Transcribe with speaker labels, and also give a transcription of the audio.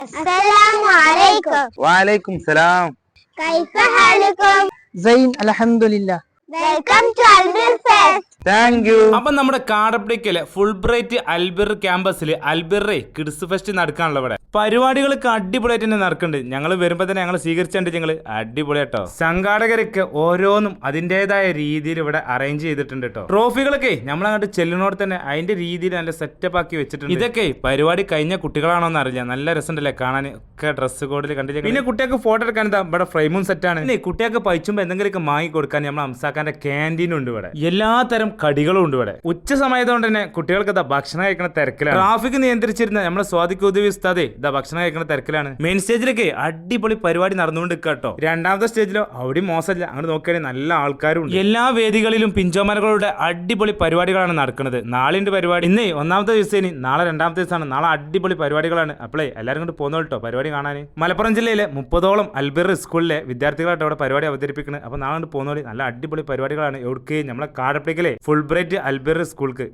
Speaker 1: السلام عليكم.
Speaker 2: وعليكم السلام.
Speaker 1: كيف حالكم؟
Speaker 3: زين الحمد لله.
Speaker 1: Welcome to Albir Fest.
Speaker 2: Thank you.
Speaker 4: അപ്പൊ നമ്മുടെ കാടപ്പടിക്കലെ full bright Al-Bir ക്യാമ്പസിൽ അൽബിറെ കിഡ്സ് ഫെസ്റ്റ് നടക്കാണല്ലോ ഇവിടെ. പരിപാടികളൊക്കെ അടിപൊളിയായിട്ട് തന്നെ നടക്കുന്നുണ്ട്. ഞങ്ങൾ വരുമ്പോ തന്നെ ഞങ്ങൾ സ്വീകരിച്ചിട്ടുണ്ട്. ഞങ്ങൾ അടിപൊളിയാട്ടോ. സംഘാടകരൊക്കെ ഓരോന്നും അതിൻ്റെതായ രീതിയിൽ ഇവിടെ അറേഞ്ച് ചെയ്തിട്ടുണ്ട് കേട്ടോ. ട്രോഫികളൊക്കെ നമ്മളങ്ങോട്ട് ചെല്ലിനോട് തന്നെ അതിന്റെ രീതിയിൽ നല്ല സെറ്റപ്പ് ആക്കി വെച്ചിട്ടുണ്ട്. ഇതൊക്കെ പരിപാടി കഴിഞ്ഞ കുട്ടികളാണോന്ന് അറിയില്ല. നല്ല രസമുണ്ടല്ലേ കാണാൻ. ഒക്കെ ഡ്രസ് കോഡിൽ കണ്ടില്ല. പിന്നെ കുട്ടികൾക്ക് ഫോട്ടോ എടുക്കാൻ എന്താ ഇവിടെ ഫ്രെയിമും സെറ്റാണ്. പിന്നെ കുട്ടികൾക്ക് പൈച്ചുമ്പോ എന്തെങ്കിലുമൊക്കെ വാങ്ങി കൊടുക്കാൻ നമ്മൾ അംസാക്കാന്റെ ക്യാൻറ്റീനും ഉണ്ട് ഇവിടെ. എല്ലാത്തരം കടികളും ഉണ്ട് ഇവിടെ. ഉച്ച സമയത്തുകൊണ്ട് തന്നെ കുട്ടികൾക്ക് ഭക്ഷണം കഴിക്കുന്ന തിരക്കിലാണ്. ട്രാഫിക് നിയന്ത്രിച്ചിരുന്ന നമ്മുടെ സ്വാദിഖ് ഉദവി ഉസ്താദേ ഭക്ഷണം കഴിക്കുന്ന തിരക്കിലാണ്. മെയിൻ സ്റ്റേജിലൊക്കെ അടിപൊളി പരിപാടി നടന്നുകൊണ്ട് കേട്ടോ. രണ്ടാമത്തെ സ്റ്റേജിലോ അവിടെ മോശമില്ല. അങ്ങോട്ട് നോക്കുകയാണെങ്കിൽ നല്ല ആൾക്കാരും ഉണ്ട്. എല്ലാ വേദികളിലും പിഞ്ചോമലകളുടെ അടിപൊളി പരിപാടികളാണ് നടക്കുന്നത്. നാളെ പരിപാടി. ഇന്നേ ഒന്നാമത്തെ ദിവസം, നാളെ രണ്ടാമത്തെ ദിവസമാണ്. നാളെ അടിപൊളി പരിപാടികളാണ്. അപ്പോഴേ എല്ലാവരും കൊണ്ട് പോകുന്നു കേട്ടോ പരിപാടി കാണാൻ. മലപ്പുറം ജില്ലയിലെ 30ഓളം അൽബിർ സ്കൂളിലെ വിദ്യാർത്ഥികളായിട്ട് അവിടെ പരിപാടി അവതരിപ്പിക്കുന്നത്. അപ്പൊ നാളെ കൊണ്ട് പോകുന്നോളി. നല്ല അടിപൊളി പരിപാടികളാണ്. എവിടേക്ക് നമ്മളെ കാടപ്പടിക്കലെ ഫുൾ ബ്രൈറ്റ് അൽബിർ സ്കൂൾക്ക്.